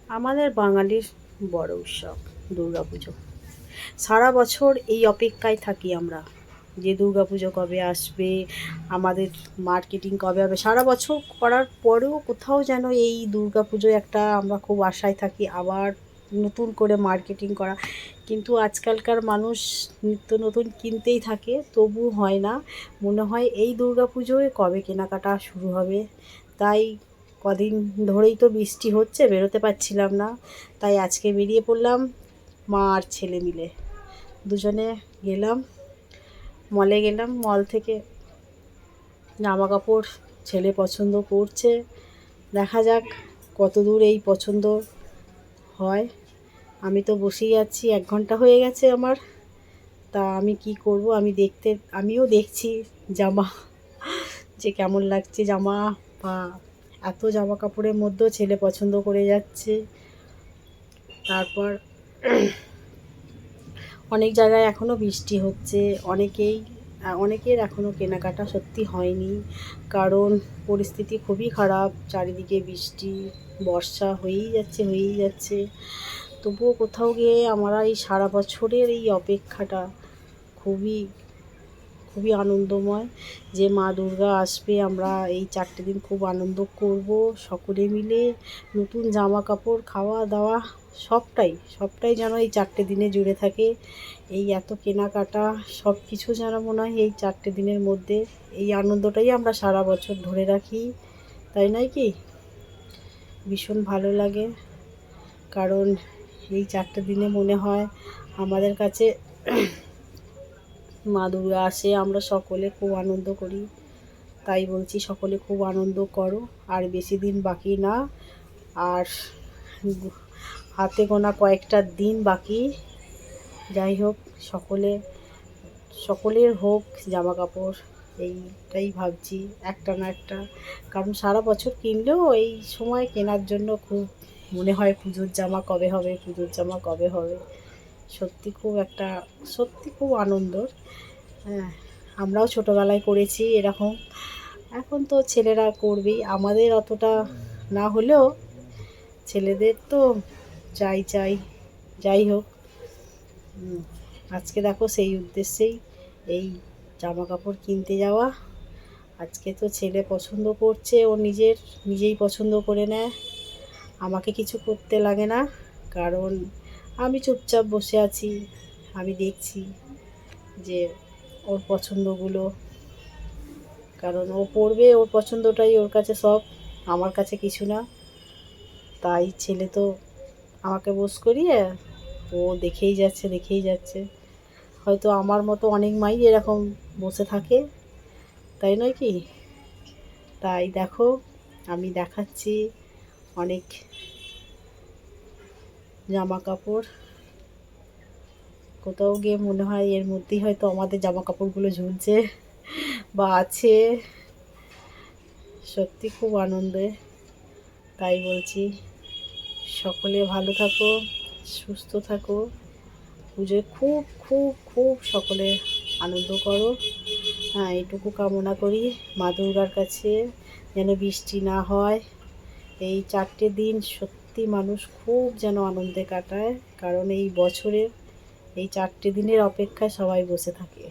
আমাদের বাঙালির বড় উৎসব দুর্গাপুজো। সারা বছর এই অপেক্ষায় থাকি আমরা যে দুর্গাপুজো কবে আসবে, আমাদের মার্কেটিং কবে হবে। সারা বছর করার পরেও কোথাও যেন এই দুর্গাপুজো একটা আমরা খুব আশায় থাকি আবার নতুন করে মার্কেটিং করা। কিন্তু আজকালকার মানুষ নিত্য নতুন কিনতেই থাকে, তবু হয় না। মনে হয় এই দুর্গাপুজোয় কবে কেনাকাটা শুরু হবে। তাই কদিন ধরেই তো বৃষ্টি হচ্ছে, বেরোতে পারছিলাম না। তাই আজকে বেরিয়ে পড়লাম মা আর ছেলে মিলে। দুজনে গেলাম মলে, গেলাম মল থেকে জামা কাপড় ছেলে পছন্দ করছে। দেখা যাক কত দূর এই পছন্দ হয়। আমি তো বসেই আছি, 1 ঘন্টা হয়ে গেছে আমার। তা আমি কি করব, আমিও দেখছি জামা যে কেমন লাগছে জামা। বা এত জামা কাপড়ের মধ্যেও ছেলে পছন্দ করে যাচ্ছে। তারপর অনেক জায়গায় এখনও বৃষ্টি হচ্ছে, অনেকের এখনও কেনাকাটা সত্যি হয়নি, কারণ পরিস্থিতি খুবই খারাপ। চারিদিকে বৃষ্টি, বর্ষা হয়েই যাচ্ছে। তবুও কোথাও গিয়ে আমরা এই সারা বছরের এই অপেক্ষাটা খুবই খুবই আনন্দময় যে মা দুর্গা আসবে। আমরা এই 4টে দিন খুব আনন্দ করব সকলে মিলে। নতুন জামা কাপড়, খাওয়া দাওয়া সবটাই যেন এই 4টে দিনে জুড়ে থাকে। এই এত কেনাকাটা সব কিছু যেন মনে হয় এই 4টে দিনের মধ্যে। এই আনন্দটাই আমরা সারা বছর ধরে রাখি, তাই নয় কি? ভীষণ ভালো লাগে, কারণ এই 4টে দিনে মনে হয় আমাদের কাছে মা দুর্গা আসে, আমরা সকলে খুব আনন্দ করি। তাই বলছি সকলে খুব আনন্দ করো। আর বেশি দিন বাকি না, আর হাতে গোনা কয়েকটা দিন বাকি। যাই হোক, সকলের হোক জামা কাপড়, এইটাই ভাবছি একটা না একটা। কারণ সারা বছর কিনলেও এই সময় কেনার জন্য খুব মনে হয় পুজোর জামা কবে হবে, পুজোর জামা কবে হবে। সত্যি খুব আনন্দর। হ্যাঁ, আমরাও ছোটোবেলায় করেছি এরকম। এখন তো ছেলেরা করবেই, আমাদের অতটা না হলেও ছেলেদের তো চাই। যাই হোক, আজকে দেখো সেই উদ্দেশ্যেই এই জামা কাপড় কিনতে যাওয়া। আজকে তো ছেলে পছন্দ করছে, ও নিজেই পছন্দ করে নেয়, আমাকে কিছু করতে লাগে না। কারণ আমি চুপচাপ বসে আছি, আমি দেখছি যে ওর পছন্দগুলো। কারণ ও পড়বে, ওর পছন্দটাই ওর কাছে সব, আমার কাছে কিছু না। তাই ছেলে তো আমাকে বস করিয়ে ও দেখেই যাচ্ছে। হয়তো আমার মতো অনেক মাই এরকম বসে থাকে, তাই নয় কি? তাই দেখো, আমি দেখাচ্ছি অনেক জামা কাপড়। কোথাও গিয়ে মনে হয় এর মধ্যেই হয়তো আমাদের জামা কাপড়গুলো ঝুলছে বা আছে। সত্যি খুব আনন্দে। তাই বলছি সকলে ভালো থাকো, সুস্থ থাকো, পুজোয় খুব খুব খুব সকলে আনন্দ করো। হ্যাঁ, এইটুকু কামনা করি মা দুর্গার কাছে, যেন বৃষ্টি না হয়। এই 4টে দিন সত্যি মানুষ খুব যেন আনন্দে কাটায়, কারণ এই বছরের এই 4টে দিনের অপেক্ষায় সবাই বসে থাকে।